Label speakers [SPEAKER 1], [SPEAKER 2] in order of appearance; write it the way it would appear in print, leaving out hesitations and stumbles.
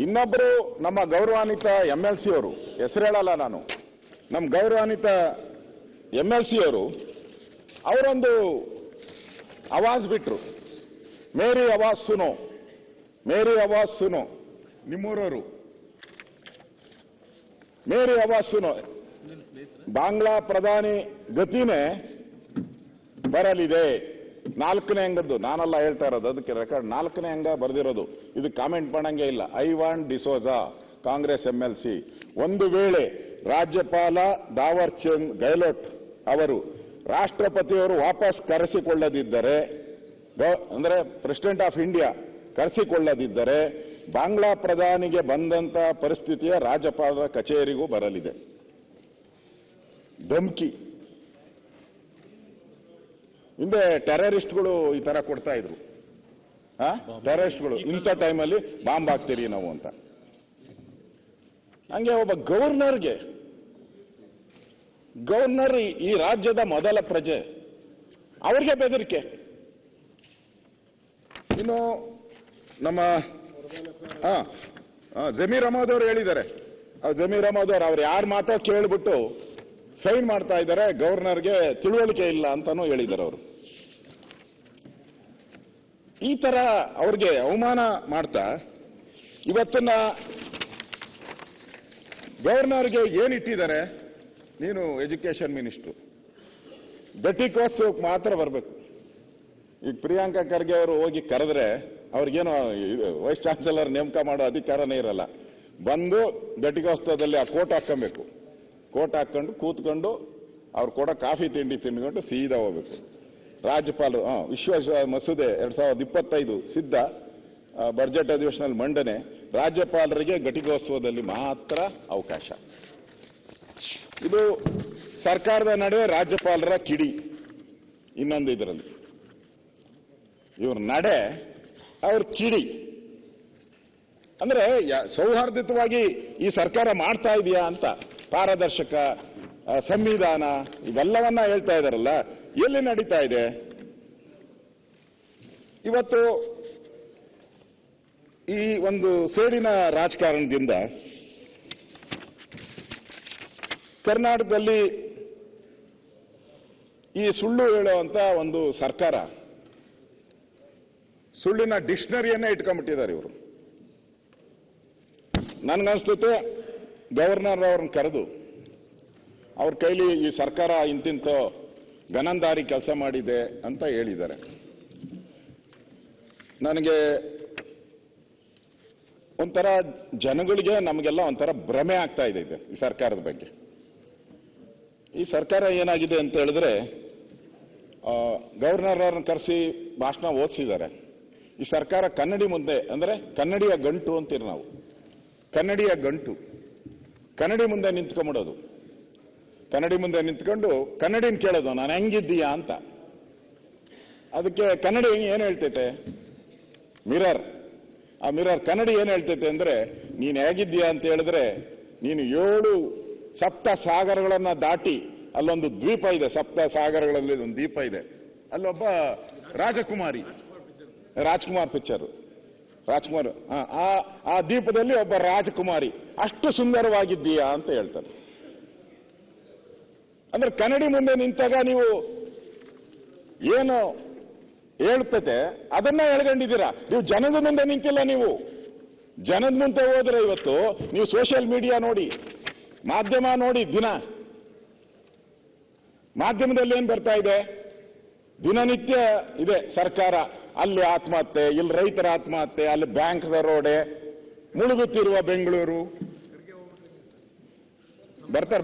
[SPEAKER 1] ಇನ್ನೊಬ್ಬರು ನಮ್ಮ ಗೌರವಾನ್ವಿತ MLC ಅವರು, ಹೆಸರು ಹೇಳಲ್ಲ ನಾನು, ನಮ್ಮ ಗೌರವಾನ್ವಿತ MLC ಅವರು ಅವರೊಂದು ಆವಾಜ್ ಬಿಟ್ರು, ಮೇರಿ ಆವಾಜ್ ಸುನೋ, ಮೇರಿ ಆವಾಜ್ ಸುನೋ. ನಿಮ್ಮೂರವರು ಮೇರಿ ಆವಾಜ್ ಸುನೋ. ಬಾಂಗ್ಲಾ ಪ್ರಧಾನಿ ಗತಿನೇ ಬರಲಿದೆ. 4ನೇ ಅಂಗದ್ದು, ನಾನಲ್ಲ ಹೇಳ್ತಾ ಇರೋದು, ಅದಕ್ಕೆ ರೆಕಾರ್ಡ್ 4ನೇ ಅಂಗ ಬರೆದಿರೋದು. ಇದು ಕಾಮೆಂಟ್ ಮಾಡಂಗೆ ಇಲ್ಲ. ಐವಾನ್ ಡಿಸೋಜಾ, ಕಾಂಗ್ರೆಸ್ MLC. ಒಂದು ವೇಳೆ ರಾಜ್ಯಪಾಲ ದಾವರ್ ಚಂದ್ ಗೆಹ್ಲೋಟ್ ಅವರು ರಾಷ್ಟ್ರಪತಿಯವರು ವಾಪಸ್ ಕರೆಸಿಕೊಳ್ಳದಿದ್ದರೆ, ಅಂದ್ರೆ ಪ್ರೆಸಿಡೆಂಟ್ ಆಫ್ ಇಂಡಿಯಾ ಕರೆಸಿಕೊಳ್ಳದಿದ್ದರೆ, ಬಾಂಗ್ಲಾ ಪ್ರಧಾನಿಗೆ ಬಂದಂತ ಪರಿಸ್ಥಿತಿಯ ರಾಜ್ಯಪಾಲರ ಕಚೇರಿಗೂ ಬರಲಿದೆ. ಧಮ್ಕಿ. ಹಿಂದೆ ಟೆರರಿಸ್ಟ್ಗಳು ಈ ತರ ಕೊಡ್ತಾ ಇದ್ರು, ಟೆರರಿಸ್ಟ್ಗಳು ಇಂಥ ಟೈಮಲ್ಲಿ ಬಾಂಬ್ ಹಾಕ್ತೀರಿ ನಾವು ಅಂತ. ಹಂಗೆ ಒಬ್ಬ ಗವರ್ನರ್ ಈ ರಾಜ್ಯದ ಮೊದಲ ಪ್ರಜೆ, ಅವ್ರಿಗೆ ಬೆದರಿಕೆ. ಇನ್ನು ನಮ್ಮ ಜಮೀರ್ ಅಹಮದ್ ಅವರು ಹೇಳಿದ್ದಾರೆ, ಜಮೀರ್ ಅಹಮದ್ ಅವ್ರು ಯಾರ ಮಾತೋ ಕೇಳ್ಬಿಟ್ಟು ಸೈನ್ ಮಾಡ್ತಾ ಇದ್ದಾರೆ, ಗವರ್ನರ್ಗೆ ತಿಳುವಳಿಕೆ ಇಲ್ಲ ಅಂತಾನೂ ಹೇಳಿದ್ದಾರೆ ಅವರು. ಈ ತರ ಅವ್ರಿಗೆ ಅವಮಾನ ಮಾಡ್ತಾ ಇವತ್ತಿನ ಗವರ್ನರ್ಗೆ ಏನಿಟ್ಟಿದ್ದಾರೆ, ನೀನು ಎಜುಕೇಶನ್ ಮಿನಿಸ್ಟ್ರು, ಘಟಿಕೋತ್ಸವಕ್ಕೆ ಮಾತ್ರ ಬರಬೇಕು. ಈಗ ಪ್ರಿಯಾಂಕಾ ಖರ್ಗೆ ಅವರು ಹೋಗಿ ಕರೆದ್ರೆ ಅವ್ರಿಗೇನು ವೈಸ್ ಚಾನ್ಸಲರ್ ನೇಮಕ ಮಾಡೋ ಅಧಿಕಾರನೇ ಇರಲ್ಲ. ಬಂದು ಘಟಿಕೋತ್ಸವದಲ್ಲಿ ಆ ಕೋಟ್ ಹಾಕೊಬೇಕು, ಕೋಟ್ ಹಾಕೊಂಡು ಕೂತ್ಕೊಂಡು ಅವ್ರು ಕೊಡೋ ಕಾಫಿ ತಿಂಡಿ ತಿಂದ್ಕೊಂಡು ಸೀದಾ ಹೋಗ್ಬೇಕು. ರಾಜ್ಯಪಾಲರು ವಿಶ್ವಾಸ ಮಸೂದೆ 2025 ಸಿದ್ಧ, ಬಜೆಟ್ ಅಧಿವೇಶನದಲ್ಲಿ ಮಂಡನೆ. ರಾಜ್ಯಪಾಲರಿಗೆ ಘಟಿಕೋತ್ಸವದಲ್ಲಿ ಮಾತ್ರ ಅವಕಾಶ. ಇದು ಸರ್ಕಾರದ ನಡುವೆ ರಾಜ್ಯಪಾಲರ ಕಿಡಿ. ಇನ್ನೊಂದು ಇದರಲ್ಲಿ ಇವ್ರ ನಡೆ, ಅವ್ರ ಕಿಡಿ. ಅಂದ್ರೆ ಸೌಹಾರ್ದಿತವಾಗಿ ಈ ಸರ್ಕಾರ ಮಾಡ್ತಾ ಇದೆಯಾ ಅಂತ, ಪಾರದರ್ಶಕ, ಸಂವಿಧಾನ ಇವೆಲ್ಲವನ್ನ ಹೇಳ್ತಾ ಇದಾರಲ್ಲ, ಎಲ್ಲಿ ನಡೀತಾ ಇದೆ ಇವತ್ತು? ಈ ಒಂದು ಸೇಡಿನ ರಾಜಕಾರಣದಿಂದ ಕರ್ನಾಟಕದಲ್ಲಿ ಈ ಸುಳ್ಳು ಹೇಳುವಂತ ಒಂದು ಸರ್ಕಾರ, ಸುಳ್ಳಿನ ಡಿಕ್ಷನರಿಯನ್ನೇ ಇಟ್ಕೊಂಡ್ಬಿಟ್ಟಿದ್ದಾರೆ ಇವರು. ನನ್ಗನ್ಸ್ತತೆ ಗವರ್ನರ್ ಅವ್ರನ್ನ ಕರೆದು ಅವ್ರ ಕೈಲಿ ಈ ಸರ್ಕಾರ ಇಂತಿಂತ ಗನಂದಾರಿ ಕೆಲಸ ಮಾಡಿದೆ ಅಂತ ಹೇಳಿದ್ದಾರೆ. ನನಗೆ ಒಂಥರ ಜನಗಳಿಗೆ, ನಮಗೆಲ್ಲ ಒಂಥರ ಭ್ರಮೆ ಆಗ್ತಾ ಇದೆ ಈ ಸರ್ಕಾರದ ಬಗ್ಗೆ. ಈ ಸರ್ಕಾರ ಏನಾಗಿದೆ ಅಂತ ಹೇಳಿದ್ರೆ, ಗವರ್ನರ್ ಅವ್ರನ್ನ ಕರೆಸಿ ಭಾಷಣ ಓದಿಸಿದ್ದಾರೆ. ಈ ಸರ್ಕಾರ ಕನ್ನಡಿ ಮುಂದೆ, ಅಂದ್ರೆ ಕನ್ನಡಿಯ ಗಂಟು ಅಂತೀರಿ ನಾವು, ಕನ್ನಡಿಯ ಗಂಟು, ಕನ್ನಡಿ ಮುಂದೆ ನಿಂತ್ಕೊಂಡ್ಬಿಡೋದು. ಕನ್ನಡಿ ಮುಂದೆ ನಿಂತ್ಕೊಂಡು ಕನ್ನಡಿನ ಕೇಳೋದು, ನಾನು ಹೆಂಗಿದ್ದೀಯಾ ಅಂತ. ಅದಕ್ಕೆ ಕನ್ನಡಿ ಏನ್ ಹೇಳ್ತೈತೆ? ಮಿರರ್. ಆ ಮಿರರ್ ಕನ್ನಡಿ ಏನ್ ಹೇಳ್ತೈತೆ ಅಂದ್ರೆ, ನೀನ್ ಹೇಗಿದ್ದೀಯಾ ಅಂತ ಹೇಳಿದ್ರೆ, ನೀನು 7 ಸಪ್ತ ಸಾಗರಗಳನ್ನ ದಾಟಿ, ಅಲ್ಲೊಂದು ದ್ವೀಪ ಇದೆ, ಸಪ್ತ ಸಾಗರಗಳಲ್ಲಿ ಒಂದು ದ್ವೀಪ ಇದೆ, ಅಲ್ಲೊಬ್ಬ ರಾಜಕುಮಾರಿ, ರಾಜ್ಕುಮಾರ್ ಪಿಕ್ಚರ್, ರಾಜ್ಕುಮಾರ್, ಆ ದ್ವೀಪದಲ್ಲಿ ಒಬ್ಬ ರಾಜಕುಮಾರಿ, ಅಷ್ಟು ಸುಂದರವಾಗಿದ್ದೀಯಾ ಅಂತ ಹೇಳ್ತಾರೆ. ಅಂದ್ರೆ ಕನ್ನಡಿ ಮುಂದೆ ನಿಂತಾಗ ನೀವು ಏನು ಹೇಳ್ತತೆ ಅದನ್ನ ಎಳ್ಕೊಂಡಿದ್ದೀರಾ. ನೀವು ಜನದ ಮುಂದೆ ನಿಂತಿಲ್ಲ. ನೀವು ಜನದ ಮುಂದೆ ಹೋದ್ರೆ ಇವತ್ತು ನೀವು ಸೋಷಿಯಲ್ ಮೀಡಿಯಾ ನೋಡಿ, ಮಾಧ್ಯಮ ನೋಡಿ, ದಿನ ಮಾಧ್ಯಮದಲ್ಲಿ ಏನ್ ಬರ್ತಾ ಇದೆ? ದಿನನಿತ್ಯ ಇದೆ ಸರ್ಕಾರ, ಅಲ್ಲಿ ಆತ್ಮಹತ್ಯೆ, ಇಲ್ಲಿ ರೈತರ ಆತ್ಮಹತ್ಯೆ, ಅಲ್ಲಿ ಬ್ಯಾಂಕ್ ದರೋಡೆ, ಮುಳುಗುತ್ತಿರುವ ಬೆಂಗಳೂರು. ಬರ್ತಾರೆ